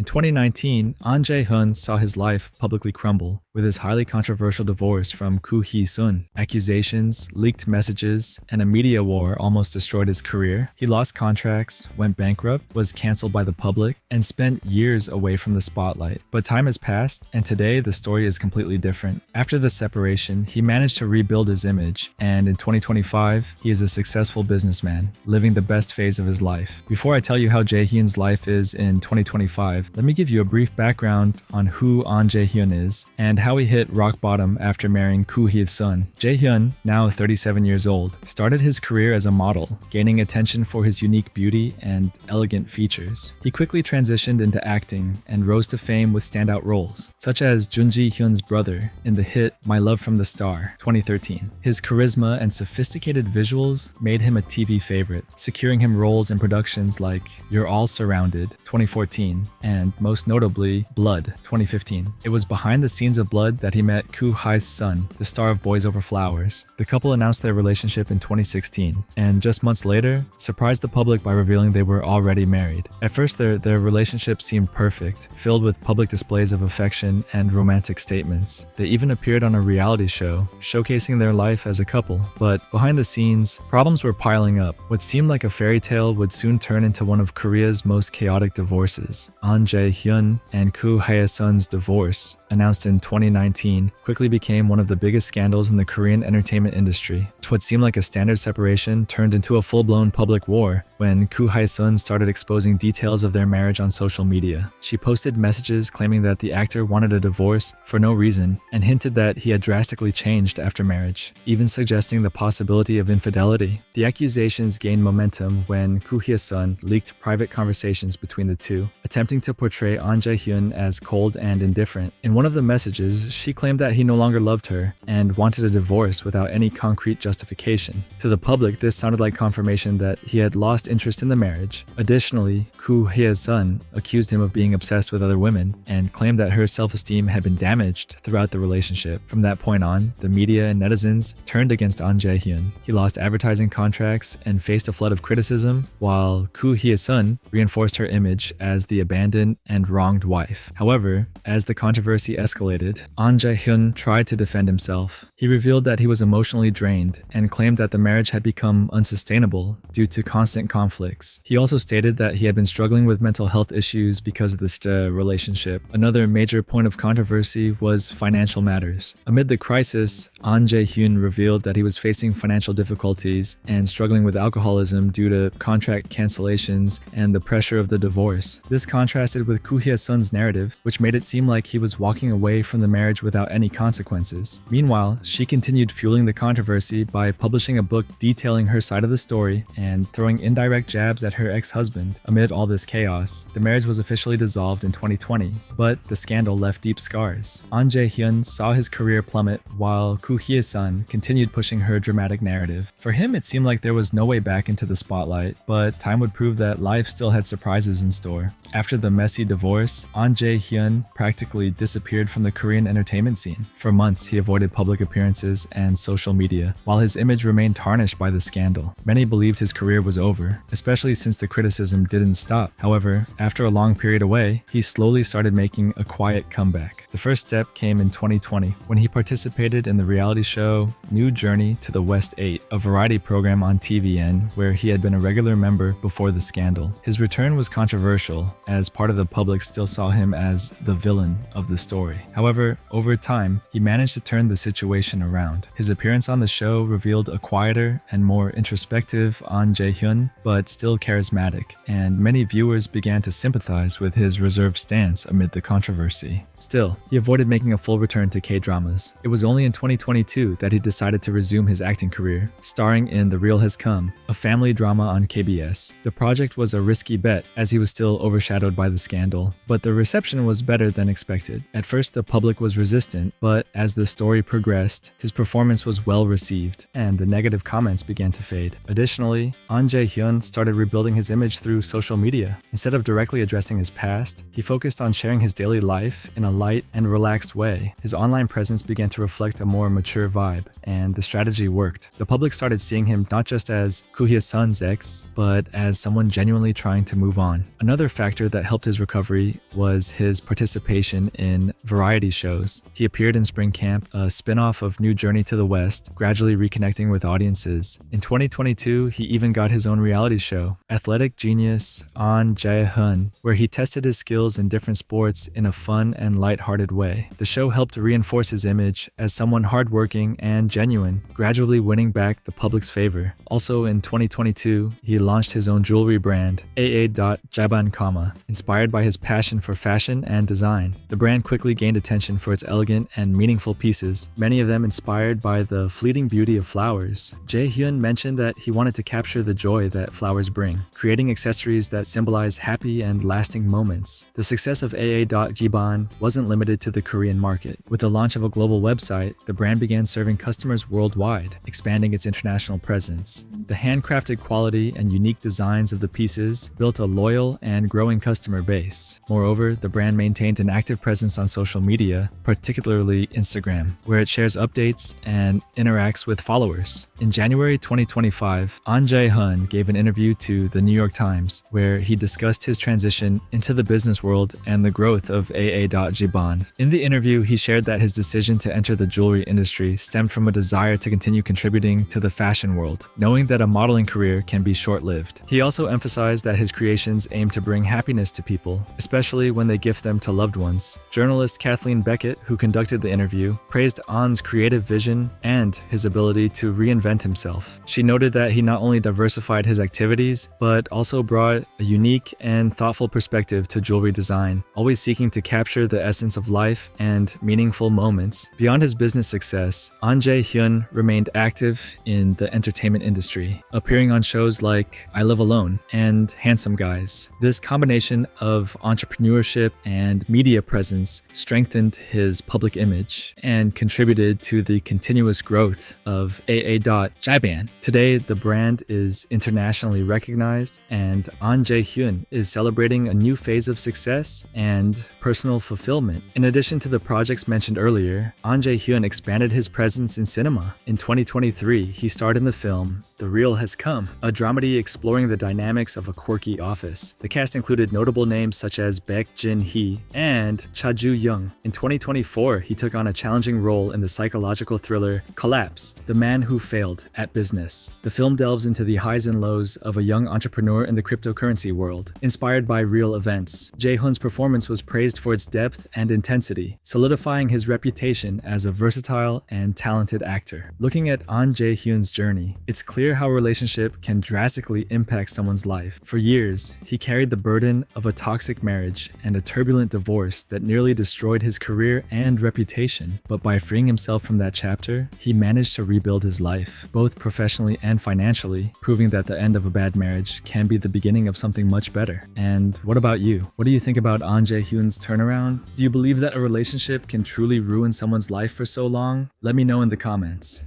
In 2019, Ahn Jae Hyun saw his life publicly crumble with his highly controversial divorce from Koo Hye Sun. Accusations, leaked messages, and a media war almost destroyed his career. He lost contracts, went bankrupt, was canceled by the public, and spent years away from the spotlight. But time has passed, and today the story is completely different. After the separation, he managed to rebuild his image, and in 2025, he is a successful businessman, living the best phase of his life. Before I tell you how Jae Hyun's life is in 2025, let me give you a brief background on who Ahn Jae Hyun is and how he hit rock bottom after marrying Koo Hye Sun. Jae Hyun, now 37 years old, started his career as a model, gaining attention for his unique beauty and elegant features. He quickly transitioned into acting and rose to fame with standout roles, such as Junji Hyun's brother in the hit My Love from the Star, 2013. His charisma and sophisticated visuals made him a TV favorite, securing him roles in productions like You're All Surrounded, 2014, and most notably, Blood, 2015. It was behind the scenes of Blood that he met Koo Hye Sun, the star of Boys Over Flowers. The couple announced their relationship in 2016, and just months later, surprised the public by revealing they were already married. At first, their relationship seemed perfect, filled with public displays of affection and romantic statements. They even appeared on a reality show, showcasing their life as a couple. But behind the scenes, problems were piling up. What seemed like a fairy tale would soon turn into one of Korea's most chaotic divorces. Ahn Jae Hyun and Koo Hye Sun's divorce, announced in 2019, quickly became one of the biggest scandals in the Korean entertainment industry. What seemed like a standard separation turned into a full-blown public war when Koo Hye Sun started exposing details of their marriage on social media. She posted messages claiming that the actor wanted a divorce for no reason and hinted that he had drastically changed after marriage, even suggesting the possibility of infidelity. The accusations gained momentum when Koo Hye Sun leaked private conversations between the two, attempting to portray Ahn Jae Hyun as cold and indifferent. In one of the messages, she claimed that he no longer loved her and wanted a divorce without any concrete justification. To the public, this sounded like confirmation that he had lost interest in the marriage. Additionally, Koo Hye Sun accused him of being obsessed with other women and claimed that her self-esteem had been damaged throughout the relationship. From that point on, the media and netizens turned against Ahn Jae Hyun. He lost advertising contracts and faced a flood of criticism, while Koo Hye Sun reinforced her image as the abandoned and wronged wife. However, as the controversy escalated, Ahn Jae Hyun tried to defend himself. He revealed that he was emotionally drained and claimed that the marriage had become unsustainable due to constant conflicts. He also stated that he had been struggling with mental health issues because of this relationship. Another major point of controversy was financial matters. Amid the crisis, Ahn Jae Hyun revealed that he was facing financial difficulties and struggling with alcoholism due to contract cancellations and the pressure of the divorce. This contrasted with Koo Hye Sun's narrative, which made it seem like he was walking away from the marriage without any consequences. Meanwhile, she continued fueling the controversy by publishing a book detailing her side of the story and throwing indirect jabs at her ex-husband. Amid all this chaos, the marriage was officially dissolved in 2020, but the scandal left deep scars. Ahn Jae Hyun saw his career plummet while Koo Hye Sun continued pushing her dramatic narrative. For him, it seemed like there was no way back into the spotlight, but time would prove that life still had surprises in store. After the messy divorce, Ahn Jae Hyun practically disappeared from the Korean entertainment scene. For months, he avoided public appearances and social media, while his image remained tarnished by the scandal. Many believed his career was over, especially since the criticism didn't stop. However, after a long period away, he slowly started making a quiet comeback. The first step came in 2020, when he participated in the reality show New Journey to the West 8, a variety program on TVN where he had been a regular member before the scandal. His return was controversial, as part of the public still saw him as the villain of the story. However, over time, he managed to turn the situation around. His appearance on the show revealed a quieter and more introspective Ahn Jae Hyun, but still charismatic, and many viewers began to sympathize with his reserved stance amid the controversy. Still, he avoided making a full return to K-dramas. It was only in 2022 that he decided to resume his acting career, starring in The Real Has Come, a family drama on KBS. The project was a risky bet, as he was still overshadowed by the scandal, but the reception was better than expected. At first, the public was resistant, but as the story progressed, his performance was well received, and the negative comments began to fade. Additionally, Ahn Jae Hyun Hyun started rebuilding his image through social media. Instead of directly addressing his past, he focused on sharing his daily life in a light and relaxed way. His online presence began to reflect a more mature vibe, and the strategy worked. The public started seeing him not just as Koo Hye Sun's ex, but as someone genuinely trying to move on. Another factor that helped his recovery was his participation in variety shows. He appeared in Spring Camp, a spin-off of New Journey to the West, gradually reconnecting with audiences. In 2022, he even got his own reality show, Athletic Genius Ahn Jae Hyun, where he tested his skills in different sports in a fun and lighthearted way. The show helped reinforce his image as someone hardworking and genuine, gradually winning back the public's favor. Also in 2022, he launched his own jewelry brand, AA.Jaban, inspired by his passion for fashion and design. The brand quickly gained attention for its elegant and meaningful pieces, many of them inspired by the fleeting beauty of flowers. Jae Hyun mentioned that he wanted to capture the joy that flowers bring, creating accessories that symbolize happy and lasting moments. The success of AA.Jaban wasn't limited to the Korean market. With the launch of a global website, the brand began serving customers worldwide, expanding its international presence. The handcrafted quality and unique designs of the pieces built a loyal and growing customer base. Moreover, the brand maintained an active presence on social media, particularly Instagram, where it shares updates and interacts with followers. In January 2025, Ahn Jae Hyun gave an interview to the New York Times, where he discussed his transition into the business world and the growth of AA.Jaban. In the interview, he shared that his decision to enter the jewelry industry stemmed from a desire to continue contributing to the fashion world, knowing that a modeling career can be short-lived. He also emphasized that his creations aim to bring happiness to people, especially when they gift them to loved ones. Journalist Kathleen Beckett, who conducted the interview, praised Ahn's creative vision and his ability to reinvent himself. She noted that he not only diversified his activities, but also brought a unique and thoughtful perspective to jewelry design, always seeking to capture the essence of life and meaningful moments. Beyond his business success, Ahn Jae Hyun remained active in the entertainment industry, appearing on shows like I Live Alone and Handsome Guys. This combination of entrepreneurship and media presence strengthened his public image and contributed to the continuous growth of AA.Jaban. Today, the brand is internationally recognized, and Ahn Jae Hyun is celebrating a new phase of success and personal fulfillment. In addition to the projects mentioned earlier, Ahn Jae Hyun expanded his presence in cinema. In 2023, he starred in the film The Real Has Come, a dramedy exploring the dynamics of a quirky office. The cast included notable names such as Baek Jin-hee and Cha Ju-young. In 2024, he took on a challenging role in the psychological thriller Collapse, The Man Who Failed at Business. The film delves into the highs and lows of a young entrepreneur in the cryptocurrency world, inspired by real events. Jae Hyun's performance was praised for its depth and intensity, solidifying his reputation as a versatile and talented actor. Looking at Ahn Jae Hyun's journey, it's clear how a relationship can drastically impact someone's life. For years, he carried the burden of a toxic marriage and a turbulent divorce that nearly destroyed his career and reputation. But by freeing himself from that chapter, he managed to rebuild his life, both professionally and financially, proving that the end of a bad marriage can be the beginning of something much better. And what about you? What do you think about Ahn Jae Hyun's turnaround? Do you believe that a relationship can truly ruin someone's life for so long? Let me know in the comments.